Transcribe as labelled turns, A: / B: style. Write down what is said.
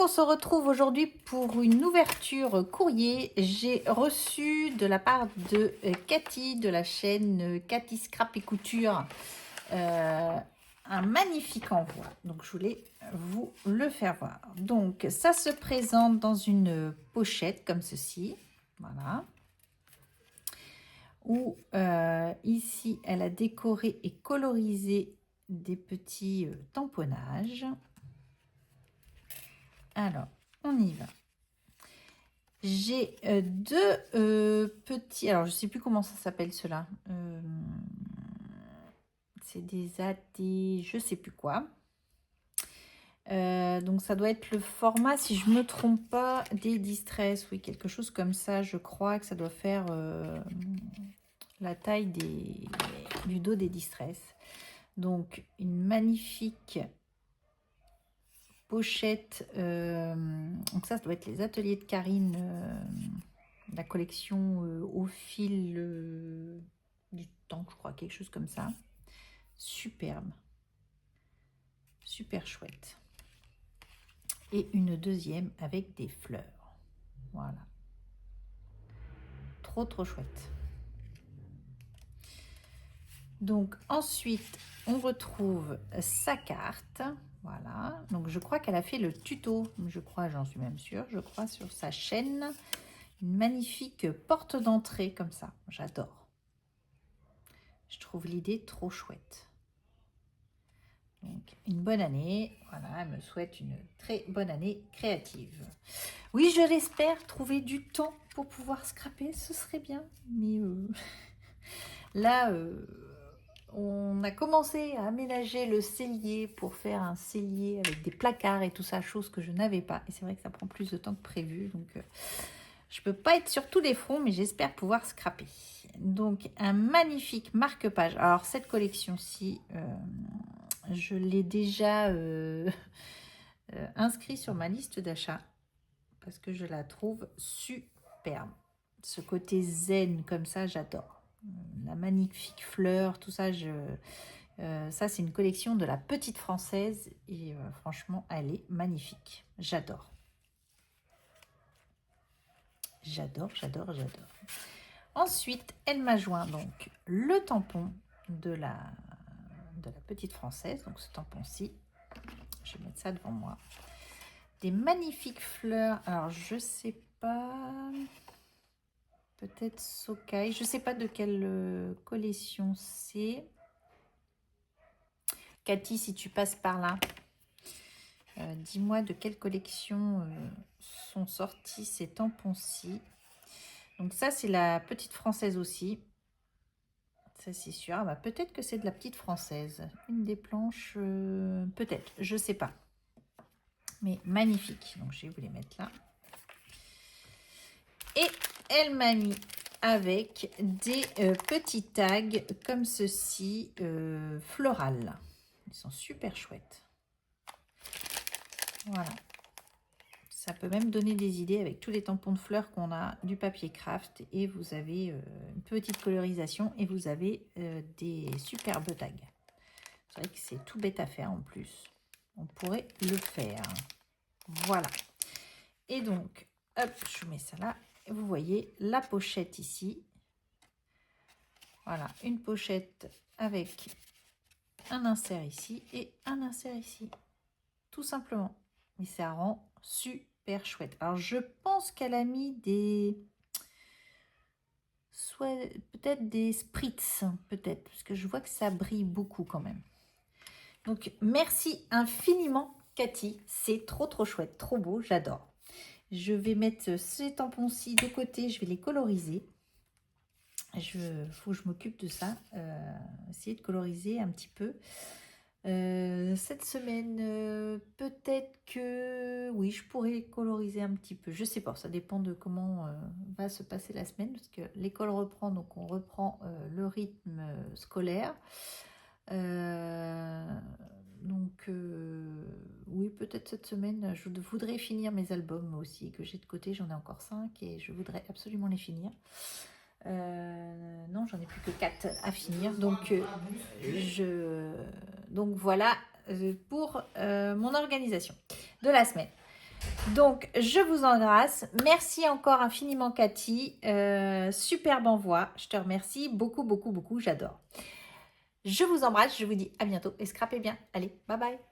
A: on se retrouve aujourd'hui pour une ouverture courrier. J'ai reçu de la part de Cathy de la chaîne Cathy Scrap et Couture un magnifique envoi. Donc je voulais vous le faire voir. Donc ça se présente dans une pochette comme ceci. Voilà. Où ici elle a décoré et colorisé des petits tamponnages. Alors, on y va. J'ai deux petits... Alors, je ne sais plus comment ça s'appelle cela. C'est des AD... Je ne sais plus quoi. Donc, ça doit être le format, si je ne me trompe pas, des Distress. Oui, quelque chose comme ça. Je crois que ça doit faire la taille du dos des Distress. Donc, une magnifique... pochette, donc ça doit être les ateliers de Karine, la collection au fil du temps, je crois, quelque chose comme ça. Superbe, super chouette. Et une deuxième avec des fleurs. Voilà. Trop, trop chouette. Donc ensuite, on retrouve sa carte. Voilà. Donc je crois qu'elle a fait le tuto. Je crois, j'en suis même sûre. Je crois sur sa chaîne. Une magnifique porte d'entrée comme ça. J'adore. Je trouve l'idée trop chouette. Donc, une bonne année. Voilà, elle me souhaite une très bonne année créative. Oui, je l'espère, trouver du temps pour pouvoir scraper, ce serait bien. Mais là, on a commencé à aménager le cellier pour faire un cellier avec des placards et tout ça, chose que je n'avais pas. Et c'est vrai que ça prend plus de temps que prévu. Donc, je ne peux pas être sur tous les fronts, mais j'espère pouvoir scraper. Donc, un magnifique marque-page. Alors, cette collection-ci, je l'ai déjà inscrit sur ma liste d'achat parce que je la trouve superbe. Ce côté zen comme ça, j'adore. La magnifique fleur, tout ça, ça c'est une collection de la Petite Française et franchement, elle est magnifique. J'adore. J'adore, j'adore, j'adore. Ensuite, elle m'a joint donc le tampon de la Petite Française, donc ce tampon-ci. Je vais mettre ça devant moi. Des magnifiques fleurs. Alors, je sais pas. Peut-être Sokai. Je sais pas de quelle collection c'est. Cathy, si tu passes par là, dis-moi de quelle collection sont sortis ces tampons-ci. Donc ça, c'est la Petite Française aussi. Ça, c'est sûr. Ah bah, peut-être que c'est de la Petite Française. Une des planches, peut-être. Je sais pas. Mais magnifique. Donc, je vais vous les mettre là. Et elle m'a mis avec des petits tags comme ceci, floral. Ils sont super chouettes. Voilà. Ça peut même donner des idées avec tous les tampons de fleurs qu'on a, du papier craft. Et vous avez une petite colorisation et vous avez des superbes tags. C'est vrai que c'est tout bête à faire en plus. On pourrait le faire. Voilà. Et donc, hop, je mets ça là. Vous voyez la pochette ici. Voilà, une pochette avec un insert ici et un insert ici. Tout simplement. Mais ça rend super chouette. Alors, je pense qu'elle a mis des... peut-être des spritz, peut-être. Parce que je vois que ça brille beaucoup quand même. Donc, merci infiniment, Cathy. C'est trop, trop chouette. Trop beau. J'adore. Je vais mettre ces tampons-ci de côté. Je vais les coloriser. Faut que je m'occupe de ça, essayer de coloriser un petit peu. Cette semaine, peut-être que oui, je pourrais coloriser un petit peu. Je sais pas, ça dépend de comment va se passer la semaine, parce que l'école reprend, donc on reprend le rythme scolaire. Donc oui, peut-être cette semaine, je voudrais finir mes albums aussi que j'ai de côté. J'en ai encore 5 et je voudrais absolument les finir. Non, j'en ai plus que 4 à finir. Donc, donc voilà pour mon organisation de la semaine. Donc, je vous embrasse. Merci encore infiniment, Cathy. Superbe envoi. Je te remercie beaucoup, beaucoup, beaucoup. J'adore. Je vous embrasse. Je vous dis à bientôt et scrapez bien. Allez, bye bye.